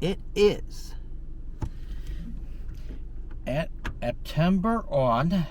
It is at September on.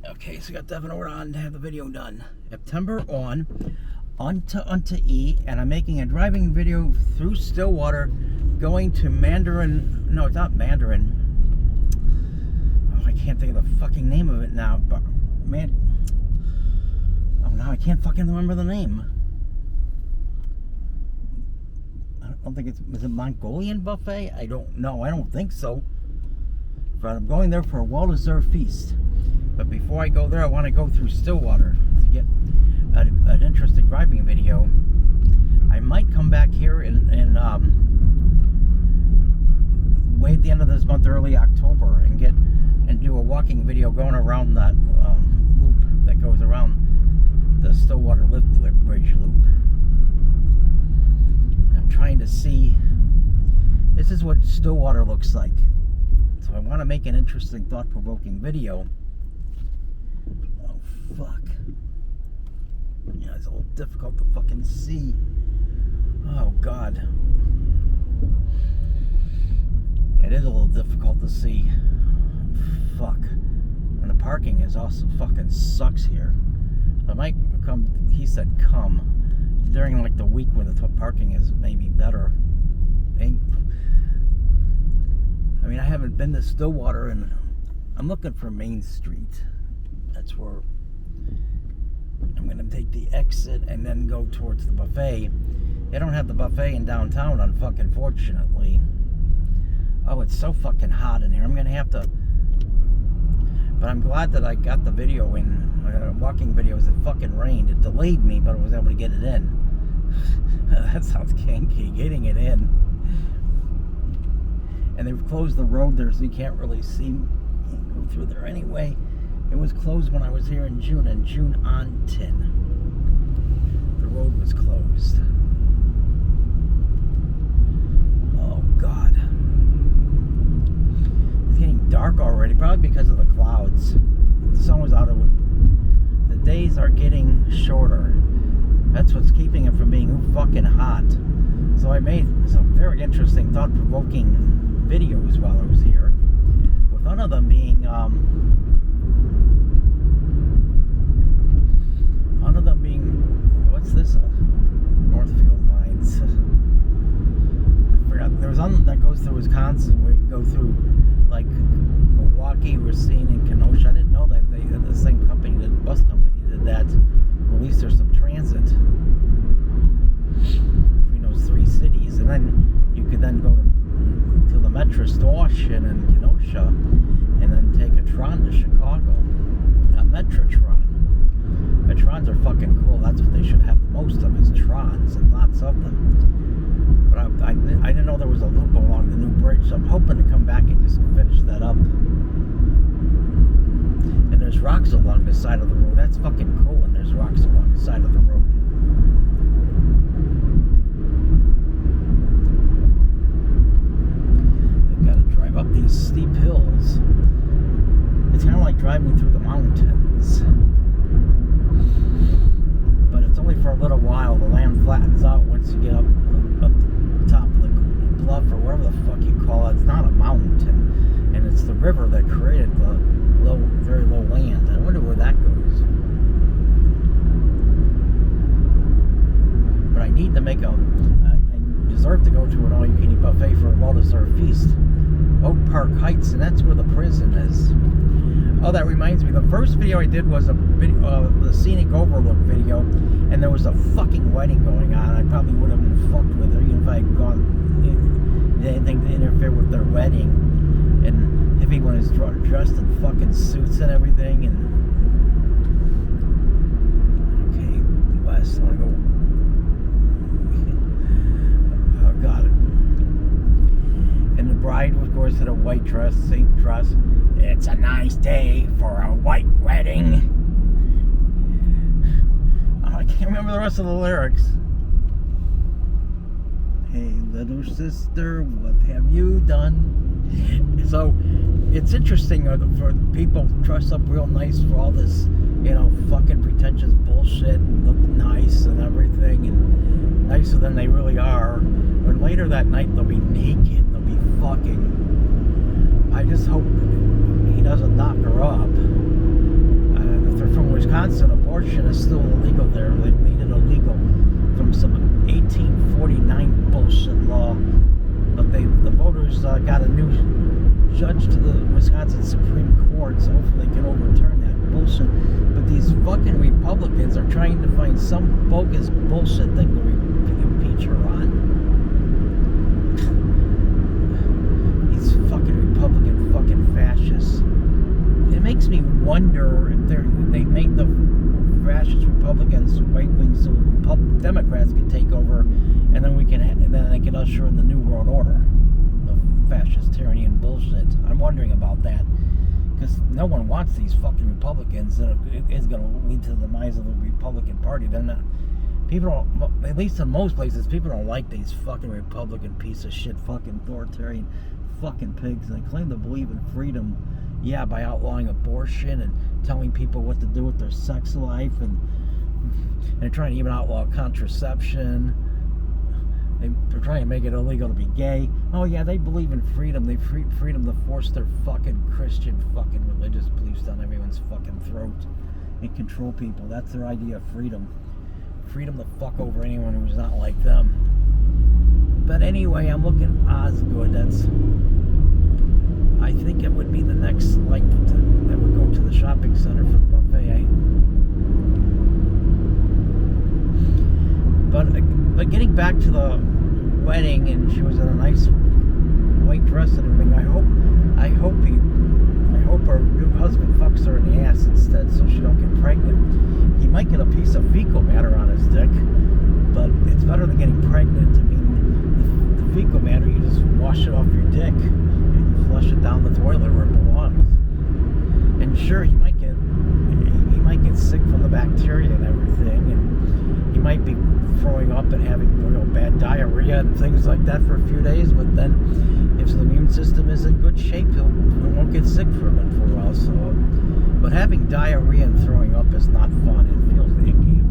Okay, so I got that in order on to have the video done. September on unto E, and I'm making a driving video through Stillwater, going to Mandarin. No, it's not Mandarin. Oh, I can't think of the fucking name of it now. But now I can't fucking remember the name. I don't think is it Mongolian buffet? I don't know. I don't think so. But I'm going there for a well-deserved feast. But before I go there, I want to go through Stillwater to get an interesting driving video. I might come back here in way at the end of this month, early October, and do a walking video going around that loop that goes around the Stillwater Lift Bridge loop. I'm trying to see. This is what Stillwater looks like. So I want to make an interesting, thought-provoking video. Oh, fuck. Yeah, it's a little difficult to fucking see. Oh, God. It is a little difficult to see. Fuck. And the parking is also fucking sucks here. I might come, he said come, during like the week when the parking is maybe better. I mean, I haven't been to Stillwater, and I'm looking for Main Street. That's where I'm going to take the exit and then go towards the buffet. They don't have the buffet in downtown, unfortunately. Oh, it's so fucking hot in here. I'm going to have to... But I'm glad that I got the video in. Walking videos. It fucking rained. It delayed me, but I was able to get it in. That sounds kinky. Getting it in. And they've closed the road there, so you can't really see. Can't go through there anyway. It was closed when I was here in June, and June on 10. The road was closed. Oh, God. It's getting dark already, probably because of the clouds. The sun was out of it. The days are getting shorter. That's what's keeping it from being fucking hot. So I made some very interesting, thought-provoking videos while I was here. With one of them being, what's this? Northfield Lines. I forgot. There was one that goes through Wisconsin. We go through, like, Milwaukee, Racine, and Kenosha. I didn't know that they had the same company, the bus company, did that. At least there's some transit between those three cities. And then you could then go to the Metro station in Kenosha and then take a Tron to Chicago. A Metrotron. Metrons are fucking cool. That's what they should have the most of, is Trons, and lots of them. But I didn't know there was a loop along the new bridge, so I'm hoping to come back and just finish that up. And there's rocks along the side of the road. That's fucking cool, and there's rocks along the side of the road. I've got to drive up these steep hills. It's kind of like driving through the mountains. But it's only for a little while. The land flattens out once you get up the top of the bluff, or whatever the fuck you call it. It's not a mountain, and it's the river that created the very low land. I wonder where that goes. But I need to make I deserve to go to an all-you-can-eat buffet for a well-deserved feast. Oak Park Heights, and that's where the prison is. Oh, that reminds me, the first video I did was the scenic overlook video, and there was a fucking wedding going on. I probably would have been fucked with her, even if I had did anything to interfere with their wedding. And everyone is dressed in fucking suits and everything. And okay, west. I want to go. Oh, got it. And the bride, of course, had a white dress, same dress. It's a nice day for a white wedding. Oh, I can't remember the rest of the lyrics. Hey, little sister, what have you done? So, it's interesting for people dress up real nice for all this fucking pretentious bullshit and look nice and everything and nicer than they really are. But later that night they'll be naked and they'll be fucking. I just hope he doesn't knock her up. If they're from Wisconsin, abortion is still illegal there. They made it illegal from some 1849 bullshit law. But the voters got a new judge to the Wisconsin Supreme Court, so hopefully they can overturn that bullshit. But these fucking Republicans are trying to find some bogus bullshit thing to impeach her on. These fucking Republican fucking fascists. It makes me wonder if they make the fascist Republicans right wing so Democrats can take over, and then they can usher in the new world order of fascist tyranny and bullshit. I'm wondering about that because no one wants these fucking Republicans. It is going to lead to the demise of the Republican Party. They're not. People don't, at least in most places, people don't like these fucking Republican piece of shit, fucking authoritarian fucking pigs. And they claim to believe in freedom, yeah, by outlawing abortion and telling people what to do with their sex life, and they're trying to even outlaw contraception. They're trying to make it illegal to be gay. Oh yeah, they believe in freedom. They freedom to force their fucking Christian fucking religious beliefs down everyone's fucking throat and control people. That's their idea of freedom. Freedom to fuck over anyone who's not like them. But anyway, I'm looking Osgood. I think it would be the next light that would go to the shopping center for the buffet. But getting back to the wedding, and she was in a nice white dress and everything. I hope her new husband fucks her in the ass instead, so she don't get pregnant. He might get a piece of fecal matter on his dick, but it's better than getting pregnant. I mean, the fecal matter, you just wash it off your dick and you flush it down the toilet where it belongs. And sure, he might get sick from the bacteria and everything, and he might be throwing up and having bad diarrhea and things like that for a few days, but then if the immune system is in good shape, he won't get sick from it for a while. So, but having diarrhea and throwing up is not fun. It feels icky.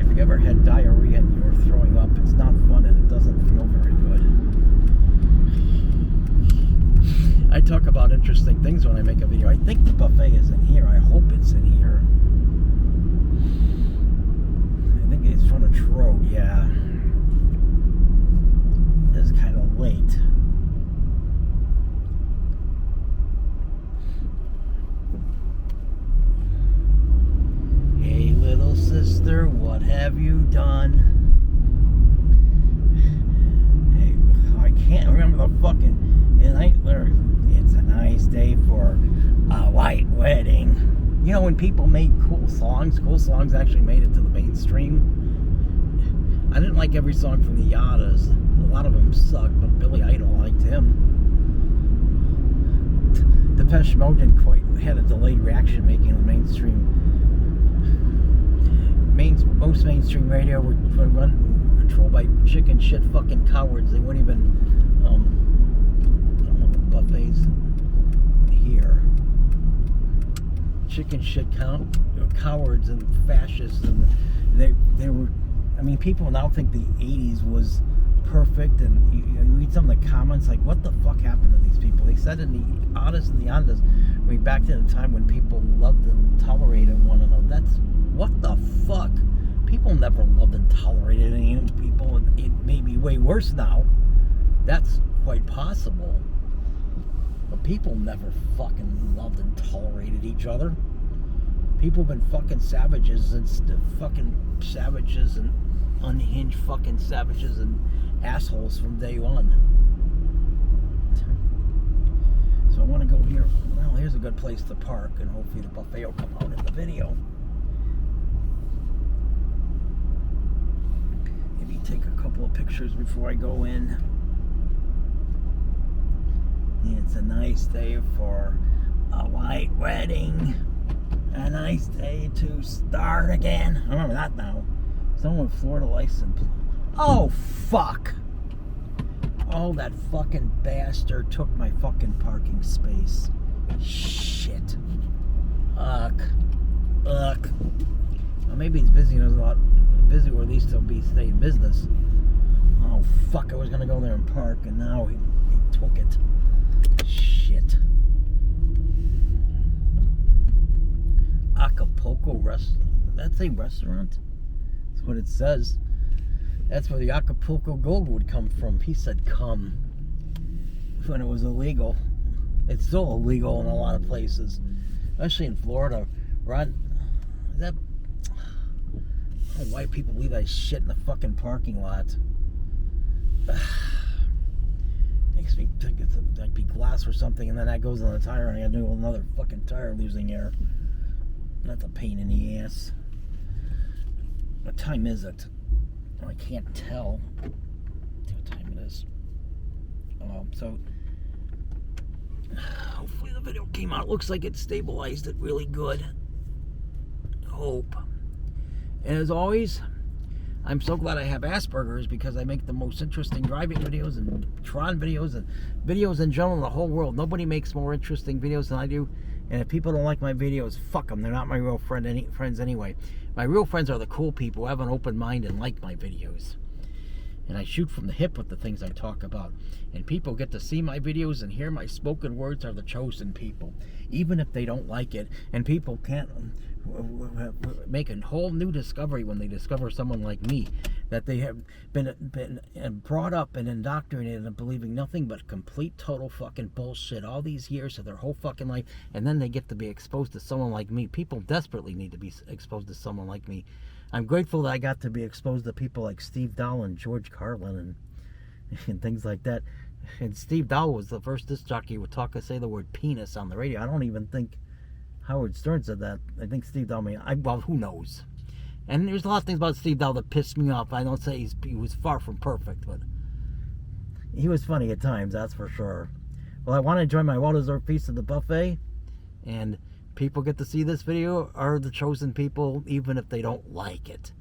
If you've ever had diarrhea and you're throwing up, it's not fun and it doesn't feel very good. I talk about interesting things when I make a video. I think the buffet is in here. I hope it's in here. I think it's frontage road, yeah. It's kind of late. Hey, little sister, what have you done? Hey, I can't remember the fucking night. It's a nice day for a white wedding. You know, when people made cool songs actually made it to the mainstream. I didn't like every song from the Yadas. A lot of them sucked, but Billy Idol liked him. Depeche Mode didn't quite had a delayed reaction making the mainstream. Most mainstream radio were controlled by chicken shit fucking cowards. They wouldn't even I don't know the buffets here. Chicken shit cowards and fascists, and they were. I mean, people now think the 80s was perfect, and you read some of the comments like, what the fuck happened to these people? They said in the Oddas and the Ondas, way back in the time when people loved and tolerated one another. That's, what the fuck? People never loved and tolerated any people, and it may be way worse now. That's quite possible. But people never fucking loved and tolerated each other. People have been fucking savages and unhinged fucking savages and assholes from day one. So I want to go here. Well, here's a good place to park, and hopefully the buffet will come out in the video. Maybe take a couple of pictures before I go in. It's a nice day for a white wedding. A nice day to start again. I remember that now. Someone with Florida license. Oh, fuck. Oh, that fucking bastard took my fucking parking space. Shit. Fuck. Ugh. Well, maybe he's busy. There's a lot busy, or at least he'll stay in business. Oh fuck! I was gonna go there and park, and now he took it. Shit. Acapulco That's a restaurant. That's what it says. That's where the Acapulco gold would come from. He said come when it was illegal. It's still illegal in a lot of places, especially in Florida. Rod, that I don't know why people leave that shit in the fucking parking lot. Makes me think it's like be glass or something, and then that goes on the tire, and I gotta do another fucking tire losing air. That's a pain in the ass. What time is it? Oh, I can't tell. See what time it is. So hopefully the video came out. It looks like it stabilized it really good. Hope. And as always, I'm so glad I have Asperger's, because I make the most interesting driving videos and Tron videos and videos in general in the whole world. Nobody makes more interesting videos than I do. And if people don't like my videos, fuck them. They're not my real friends anyway. My real friends are the cool people who have an open mind and like my videos. And I shoot from the hip with the things I talk about. And people get to see my videos and hear my spoken words are the chosen people, even if they don't like it. And people can't make a whole new discovery when they discover someone like me, that they have been brought up and indoctrinated in believing nothing but complete total fucking bullshit all these years of their whole fucking life, and then they get to be exposed to someone like me. People desperately need to be exposed to someone like me. I'm grateful that I got to be exposed to people like Steve Dahl and George Carlin and things like that. And Steve Dahl was the first disc jockey who would say the word penis on the radio. I don't even think Howard Stern said that. I think Steve Dahl well, who knows? And there's a lot of things about Steve Dahl that pissed me off. I don't say he was far from perfect, but he was funny at times, that's for sure. Well, I want to enjoy my well-deserved feast at the buffet, and people get to see this video are the chosen people, even if they don't like it.